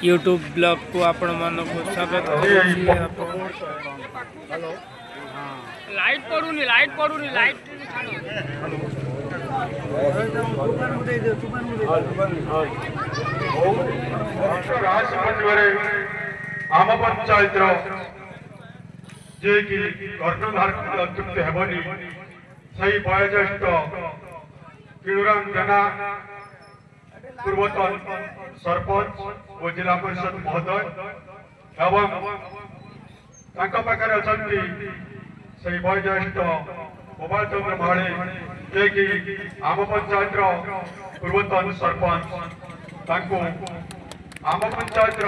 YouTube blog को आपण मानक स्वागत लाइट पड़ूनी लाइट आम पंचायत जे कि कर्णधार अत्युक्त हेबनी सही वयोज्येष्ठ किणुराम जेना पूर्वतन सरपंच और जिला परिषद महोदय एवं पाखे अच्छा से वयोज्येष्ठ गोपाल चंद्र महाले जे कि आम पंचायत पूर्वतन सरपंच आम पंचायत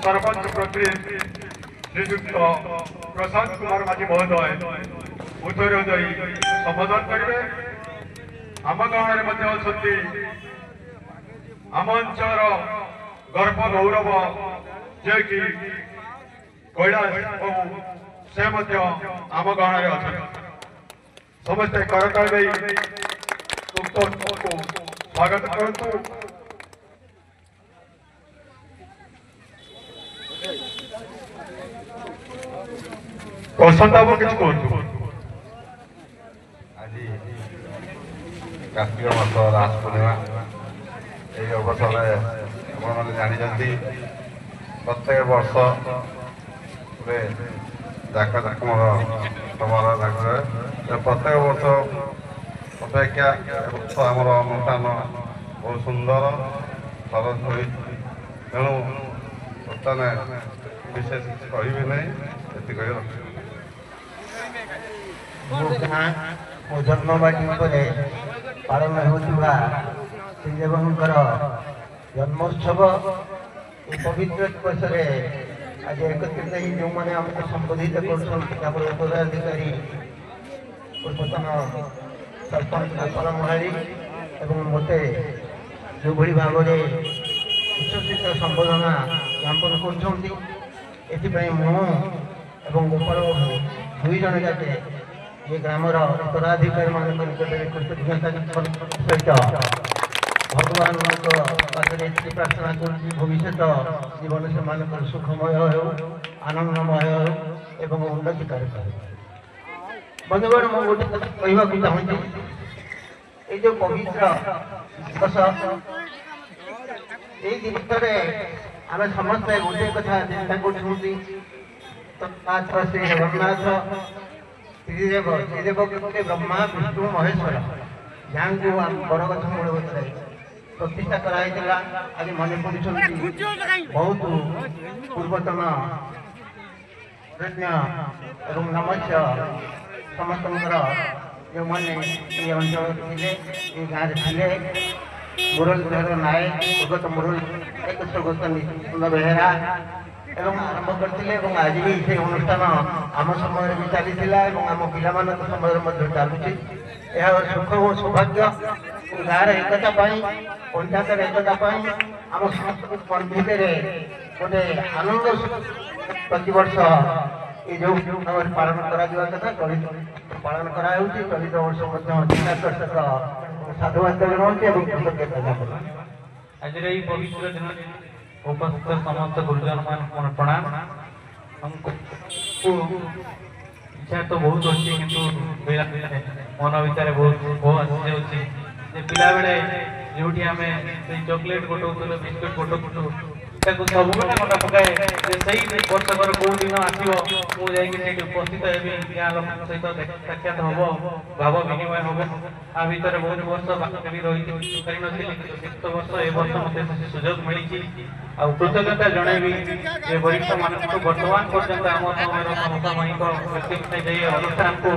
सरपंच प्रक्रिया श्रीजुक्त प्रशांत कुमार माझी महोदय उत्तर संबोधन करेंगे। आम गाँव में आम अंचल गर्व गौरव जे कि कैलाश से आम गाँव में अच्छा समस्ते करताल को स्वागत करूँ। पसंद आप किसी कहतु आज कार्तिक मास रास पूर्णिमा यही अवसर आपने जानते प्रत्येक वर्ष जाकजमर समारोह प्रत्येक वर्ष अपेक्षा आमर अनुष्ठान बहुत सुंदर सरस हो तेणु बर्तमान विशेष कह ना ये मो जन्मबाटी पालन होता श्रीदेवंकर जन्मोत्सव ये पवित्र दिवस आज एकत्रित जो मैंने आमको संबोधित कर उत्तराधिकारी पूर्वतन सरपंच गोपाल महारी एवं मते जो भाव में उच्चशित संबोधना ज्ञापन कर गोपाल दुई जन जाते ये ग्रामर उत्तराधिकारी मान कृतज्ञता सहित भगवान पाखे प्रार्थना कर भविष्य जीवन से सुखमय हो आनंदमय हो उन्नतिकारक बंधुगण मुझे गोटे कथा कहवाक चाहूँगी ये जो पवित्र दिवस ये दिवस आम समस्ते गोटे कथा चिंता कर श्री जगन्नाथ श्रीदेव के ब्रह्मा विष्णु महेश्वर जहाँ को बरगछ मूल प्रतिष्ठा कराई आज मन पड़ बहुत पूर्वतन एवं नमस्य समस्त जो मैंने ये अंचल थे गाँव थे मुरलीधर नायक स्वर्गत मुरली स्वर्गत बेहेरा एवं आरंभ करते आज भी से अनुष्ठान आम समय भी चली आम पिला समय चलुची सुख और सौभाग्य गाँव एकता पंचायत एकता आम समस्त पंडित गोटे आनंद प्रतिवर्ष ये जो पालन कथा पालन कर चलित वर्ष चित्ताकर्षक साधुवाद जनाऊँ कृतज्ञता आज पवित्र दिन उपस्थित समस्त गुरुजन मान प्रणाम हमको इच्छा तो बहुत अच्छी किंतु मन भितर बहुत आसी पिला बेले जो चॉकलेट गोटे बिस्कुट गोटे सब मन पकाए वर्षकर कौ दिन आसो मुझे उपस्थित हेबी गाँ लोक सहित साक्षात हम भाव विनिमय हम आ भर बहुत वर्ष बाकी भी रही पार वर्ष ए वर्ष मत सुजोग मिली कृतज्ञता जनइबी ये वरिष्ठ मानक बर्तमान पर्यंत आम समय समसामयिक व्यक्ति अनुष्ठान को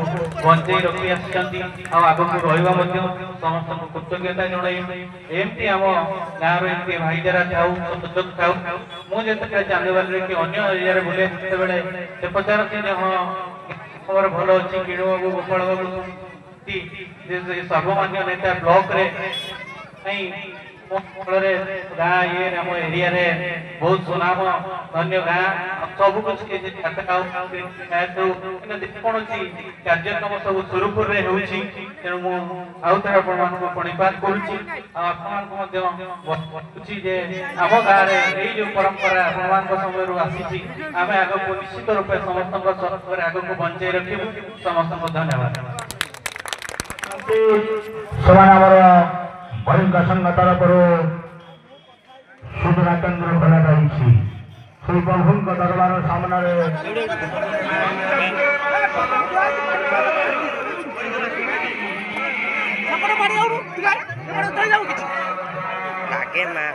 बंचे रखी आगक रहा समस्त कृतज्ञता जनइबी एमती आम गाँव एमती भाईचारा थाऊ सुजोग थाऊ मुझे चांदीवाल कि अन्य एरिया बुले से पचारती हाँ खबर भल अच्छी किणु बाबू गोपाल बाबू सर्वमान्य नेता ब्लॉक रे ଫଳରେ ଗାଁ ଇଏ ଆମ ଏରିଆରେ ବହୁତ ସୁନାମ ଧନ୍ୟ ଗାଁ ସବୁ କିଛି ଯେକୌଣସି କାର୍ଯ୍ୟକ୍ରମ ସବୁ ସୁରୁଖୁରୁରେ ହେଉଛି। ତେଣୁ ମୁଁ ଆଉ ଥରେ ଆପଣମାନଙ୍କୁ ପ୍ରଣିପାତ କରୁଛି ଆଉ ଆପଣମାନଙ୍କୁ ମଧ୍ୟ ବୁଝୁଛି ଯେ ଆମ ଗାଁରେ ଏଇ ଯୋଉ ପରମ୍ପରା ଆପଣମାନଙ୍କ ସମୟରୁ ଆସିଛି ଆମେ ଆଗକୁ ନିଶ୍ଚିତ ରୂପେ ସମସ୍ତଙ୍କ ସହଯୋଗରେ ଆଗକୁ ବଞ୍ଚାଇ ରଖିବୁ। ସମସ୍ତଙ୍କୁ ଧନ୍ୟବାଦ। ସେମାନେ ଆମର ଭୟଙ୍କ ସଂଘ ତରଫରୁ ସୁଦୂରା କେନ୍ଦ୍ର ଖୋଲାଯାଇଛି। ଶ୍ରୀ ପ୍ରଭୁଙ୍କ ଦରବାର ସାମ୍ନାରେ লাগে না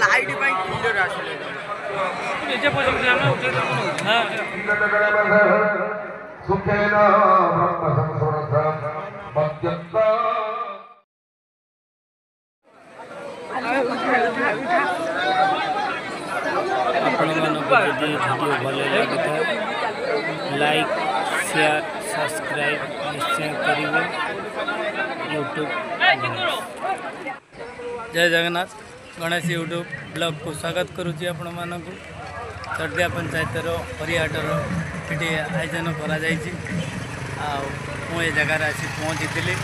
লাইট পাই ক্লিয়ার আসলে এটা পর্যন্ত আমরা উঠে হ্যাঁ সুখেন ব্রহ্ম সংস্মরণ মত্যন্ত ଆପଣମାନଙ୍କୁ ଯଦି ଭିଡ଼ିଓ ଭଲ ଲାଗିଥାଏ ଲାଇକ୍ ସେୟାର ସବସ୍କ୍ରାଇବ୍ ନିଶ୍ଚୟ କରିବେ ୟୁଟ୍ୟୁବ୍। ଜୟ ଜଗନ୍ନାଥ। ଗଣେଶ ୟୁଟ୍ୟୁବ୍ ବ୍ଲଗ୍କୁ ସ୍ୱାଗତ କରୁଛି ଆପଣମାନଙ୍କୁ। ଚର୍ଦିଆ ପଞ୍ଚାୟତର ହରିହାଟର ଏଠି ଆୟୋଜନ କରାଯାଇଛି ଆଉ ମୁଁ ଏ ଜାଗାରେ ଆସି ପହଞ୍ଚିଥିଲି।